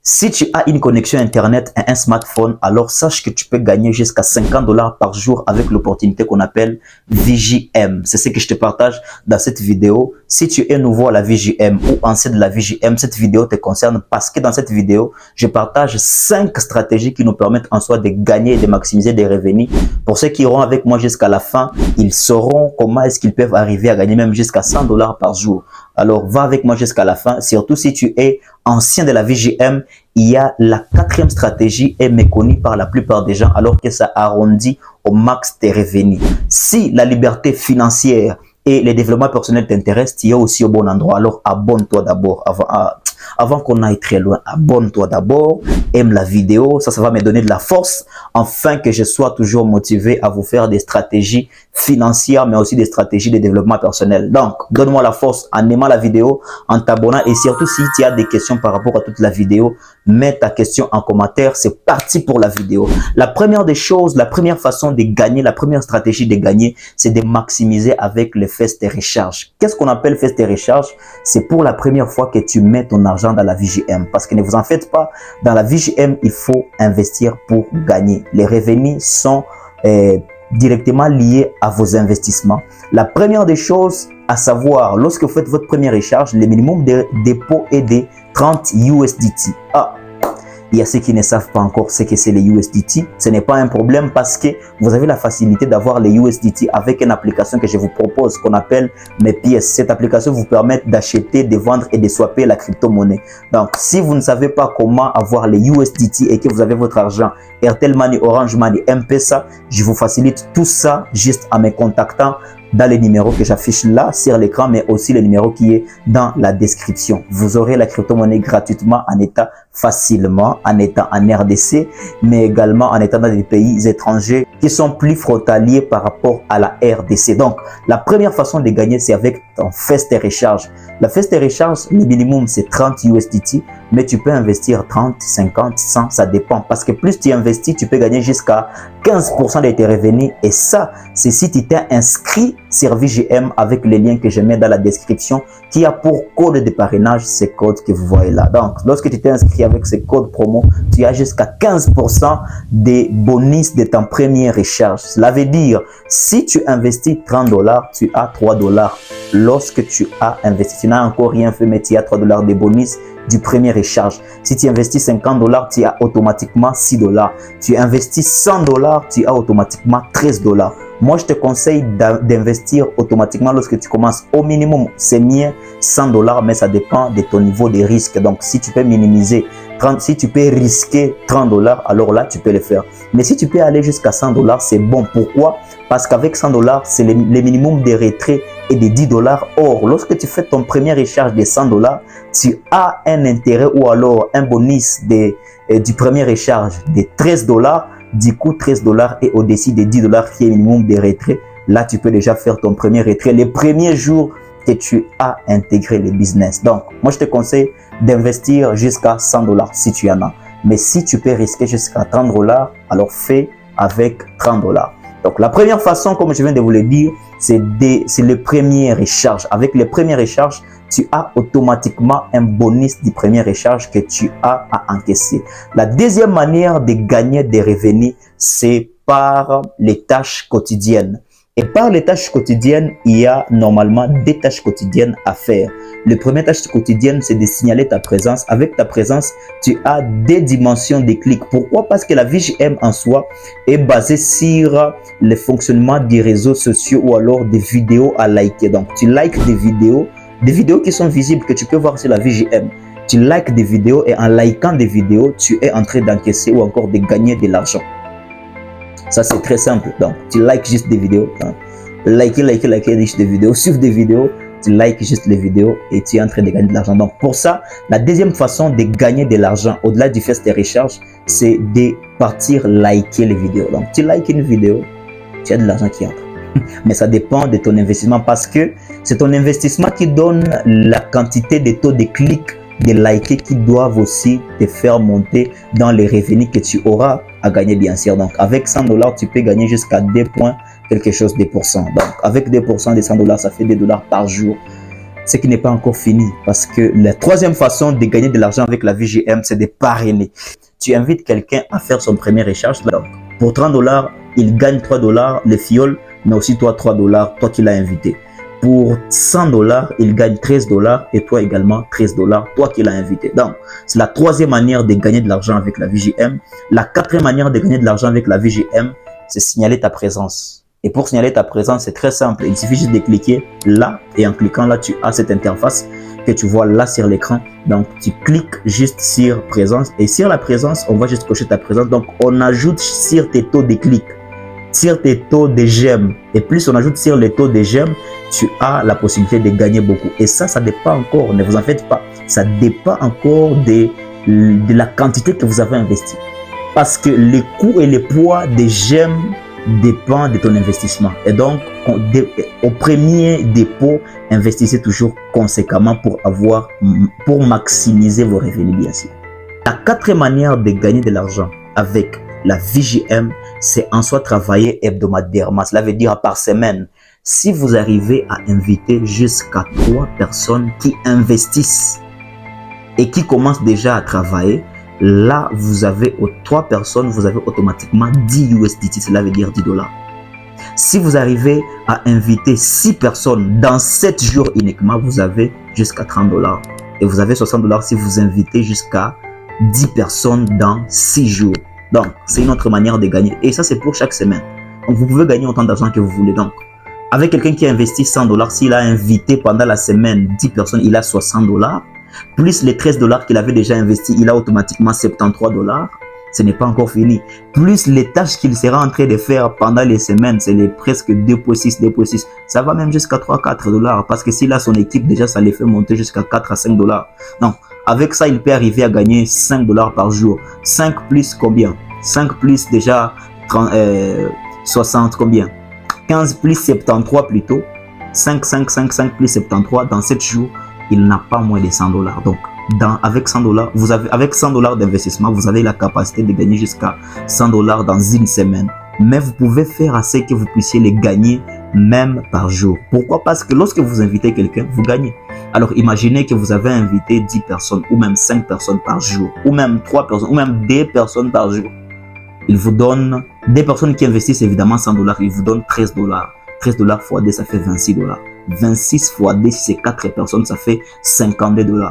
Si tu as une connexion Internet et un smartphone, alors sache que tu peux gagner jusqu'à 50 $ par jour avec l'opportunité qu'on appelle VJM. C'est ce que je te partage dans cette vidéo. Si tu es nouveau à la VJM ou ancien de la VJM, cette vidéo te concerne parce que dans cette vidéo, je partage 5 stratégies qui nous permettent en soi de gagner et de maximiser des revenus. Pour ceux qui iront avec moi jusqu'à la fin, ils sauront comment est-ce qu'ils peuvent arriver à gagner même jusqu'à 100 $ par jour. Alors, va avec moi jusqu'à la fin. Surtout si tu es ancien de la VJM, il y a la 4e stratégie est méconnue par la plupart des gens alors que ça arrondit au max tes revenus. Si la liberté financière et le développement personnel t'intéressent, tu es aussi au bon endroit. Alors, abonne-toi d'abord avant qu'on aille très loin. Abonne-toi d'abord, aime la vidéo, ça va me donner de la force afin que je sois toujours motivé à vous faire des stratégies financières mais aussi des stratégies de développement personnel. Donc, donne-moi la force en aimant la vidéo, en t'abonnant et surtout si tu as des questions par rapport à toute la vidéo, mets ta question en commentaire, c'est parti pour la vidéo. La première des choses, la première façon de gagner, la première stratégie de gagner, c'est de maximiser avec les fesses de recharge. Qu'est-ce qu'on appelle fesses de recharge? C'est pour la première fois que tu mets ton argent dans la VJM. Parce que ne vous en faites pas, dans la VJM, il faut investir pour gagner. Les revenus sont directement liés à vos investissements. La première des choses à savoir, lorsque vous faites votre première recharge, le minimum de dépôt est de 30 USDT. Il y a ceux qui ne savent pas encore ce que c'est les USDT. Ce n'est pas un problème parce que vous avez la facilité d'avoir les USDT avec une application que je vous propose qu'on appelle Mes Pièces. Cette application vous permet d'acheter, de vendre et de swapper la crypto-monnaie. Donc, si vous ne savez pas comment avoir les USDT et que vous avez votre argent Airtel Money, Orange Money, M-Pesa, je vous facilite tout ça juste en me contactant dans les numéros que j'affiche là sur l'écran, mais aussi le numéro qui est dans la description. Vous aurez la crypto-monnaie gratuitement en état facilement, en étant en RDC, mais également en étant dans des pays étrangers qui sont plus frontaliers par rapport à la RDC. Donc, la première façon de gagner, c'est avec ton fest de recharge. La fest de recharge, le minimum, c'est 30 USDT, mais tu peux investir 30, 50, 100, ça dépend. Parce que plus tu investis, tu peux gagner jusqu'à 15% de tes revenus. Et ça, c'est si tu t'es inscrit sur VJM avec les liens que je mets dans la description, qui a pour code de parrainage ces codes que vous voyez là. Donc, lorsque tu t'es inscrit avec ces codes promo, tu as jusqu'à 15% des bonus de ton premier recharge. Cela veut dire, si tu investis 30 $, tu as 3 $ lorsque tu as investi. Tu n'as encore rien fait, mais tu as 3 $ de bonus du premier recharge. Si tu investis 50 $, tu as automatiquement 6 $. Tu investis 100 $, tu as automatiquement 13 $. Moi, je te conseille d'investir automatiquement lorsque tu commences. Au minimum, c'est mieux 100 $, mais ça dépend de ton niveau de risque. Donc, si tu peux minimiser, si tu peux risquer 30 $, alors là, tu peux le faire. Mais si tu peux aller jusqu'à 100 $, c'est bon. Pourquoi? Parce qu'avec 100 $, c'est le minimum de retrait et de 10 $. Or, lorsque tu fais ton premier recharge de 100 $, tu as un intérêt ou alors un bonus du premier recharge de 13 $. Du coup, 13 $ et au-dessus des 10 $ qui est le minimum de retrait. Là, tu peux déjà faire ton premier retrait les premiers jours que tu as intégré le business. Donc, moi, je te conseille d'investir jusqu'à 100 $ si tu en as. Mais si tu peux risquer jusqu'à 30 $, alors fais avec 30 $. Donc, la première façon, comme je viens de vous le dire, c'est le premier recharge. Avec le premier recharge, tu as automatiquement un bonus du premier recharge que tu as à encaisser. La deuxième manière de gagner des revenus, c'est par les tâches quotidiennes. Et par les tâches quotidiennes, il y a normalement des tâches quotidiennes à faire. La première tâche quotidienne, c'est de signaler ta présence. Avec ta présence, tu as des dimensions de clics. Pourquoi? Parce que la VJM en soi est basée sur le fonctionnement des réseaux sociaux ou alors des vidéos à liker. Donc, tu likes des vidéos qui sont visibles, que tu peux voir sur la VJM. Tu likes des vidéos et en likant des vidéos, tu es en train d'encaisser ou encore de gagner de l'argent. Ça, c'est très simple. Donc, tu likes juste des vidéos. Hein. Liker juste des vidéos. Suivre des vidéos, tu likes juste les vidéos et tu es en train de gagner de l'argent. Donc, pour ça, la deuxième façon de gagner de l'argent, au-delà du fait de recharge, c'est de partir liker les vidéos. Donc, tu likes une vidéo, tu as de l'argent qui entre. Mais ça dépend de ton investissement parce que c'est ton investissement qui donne la quantité de taux de clics, de likes qui doivent aussi te faire monter dans les revenus que tu auras à gagner bien sûr. Donc avec 100 $, tu peux gagner jusqu'à 2 points quelque chose de pourcents. Donc avec 2% de 100 $, ça fait 2 $ par jour. ce qui n'est pas encore fini. Parce que la troisième façon de gagner de l'argent avec la VGM, c'est de parrainer. Tu invites quelqu'un à faire son premier recharge. Donc, pour 30 $, il gagne 3 $, les fioles, mais aussi toi 3 $, toi qui l'as invité. Pour 100 $, il gagne 13 $ et toi également 13 $, toi qui l'as invité. Donc, c'est la troisième manière de gagner de l'argent avec la VGM. La quatrième manière de gagner de l'argent avec la VGM, c'est signaler ta présence. Et pour signaler ta présence, c'est très simple. Il suffit juste de cliquer là et en cliquant là, tu as cette interface que tu vois là sur l'écran. Donc, tu cliques juste sur présence et sur la présence, on va juste cocher ta présence. Donc, on ajoute sur tes taux de clics, sur tes taux de j'aime. Et plus on ajoute sur les taux de j'aime, tu as la possibilité de gagner beaucoup. Et ça dépend encore, ne vous en faites pas. Ça dépend encore de la quantité que vous avez investi. Parce que les coûts et les poids des j'aime dépend de ton investissement. Et donc, au premier dépôt, investissez toujours conséquemment pour maximiser vos revenus, bien sûr. La quatrième manière de gagner de l'argent avec la VGM, c'est en soi travailler hebdomadairement. Cela veut dire par semaine. Si vous arrivez à inviter jusqu'à 3 personnes qui investissent et qui commencent déjà à travailler, là, vous avez aux 3 personnes, vous avez automatiquement 10 USDT, cela veut dire 10 $. Si vous arrivez à inviter 6 personnes dans 7 jours uniquement, vous avez jusqu'à 30 $. Et vous avez 60 $ si vous invitez jusqu'à 10 personnes dans 6 jours. Donc, c'est une autre manière de gagner. Et ça, c'est pour chaque semaine. Donc, vous pouvez gagner autant d'argent que vous voulez. Donc, avec quelqu'un qui a investi 100 $, s'il a invité pendant la semaine 10 personnes, il a 60 $. Plus les 13 $ qu'il avait déjà investi, il a automatiquement 73 $. Ce n'est pas encore fini. Plus les tâches qu'il sera en train de faire pendant les semaines, c'est presque 2,6, 2,6. Ça va même jusqu'à 3, 4 $. Parce que s'il a son équipe, déjà, ça les fait monter jusqu'à 4 à 5 $. Donc, avec ça, il peut arriver à gagner 5 $ par jour. 5 plus combien? 5 plus déjà 60 combien? 15 plus 73 plutôt. 5 plus 73 dans 7 jours. Il n'a pas moins de 100 $. Donc, avec 100 $, avec 100 $ d'investissement, vous avez la capacité de gagner jusqu'à 100 $ dans une semaine. Mais vous pouvez faire assez que vous puissiez les gagner même par jour. Pourquoi? Parce que lorsque vous invitez quelqu'un, vous gagnez. Alors, imaginez que vous avez invité 10 personnes ou même 5 personnes par jour, ou même 3 personnes, ou même 2 personnes par jour. Il vous donne, des personnes qui investissent évidemment 100 $, il vous donne 13 $. 13 $ fois 2, ça fait 26 $. 26 fois 2, si c'est 4 personnes, ça fait 52 $.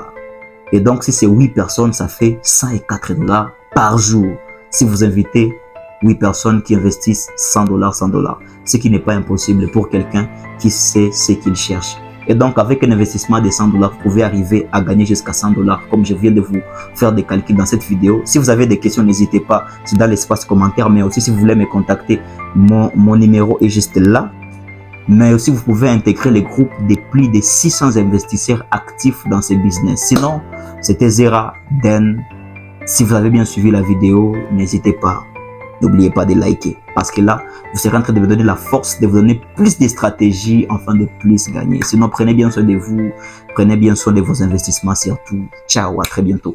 Et donc, si c'est 8 personnes, ça fait 104 $ par jour. Si vous invitez 8 personnes qui investissent 100 $, 100 $. Ce qui n'est pas impossible pour quelqu'un qui sait ce qu'il cherche. Et donc, avec un investissement de 100 $, vous pouvez arriver à gagner jusqu'à 100 $, comme je viens de vous faire des calculs dans cette vidéo. Si vous avez des questions, n'hésitez pas, c'est dans l'espace commentaire. Mais aussi, si vous voulez me contacter, mon numéro est juste là. Mais aussi, vous pouvez intégrer les groupes de plus de 600 investisseurs actifs dans ce business. Sinon, c'était Zera Den. Si vous avez bien suivi la vidéo, n'hésitez pas. N'oubliez pas de liker. Parce que là, vous serez en train de me donner la force, de vous donner plus de stratégies afin de plus gagner. Sinon, prenez bien soin de vous. Prenez bien soin de vos investissements surtout. Ciao, à très bientôt.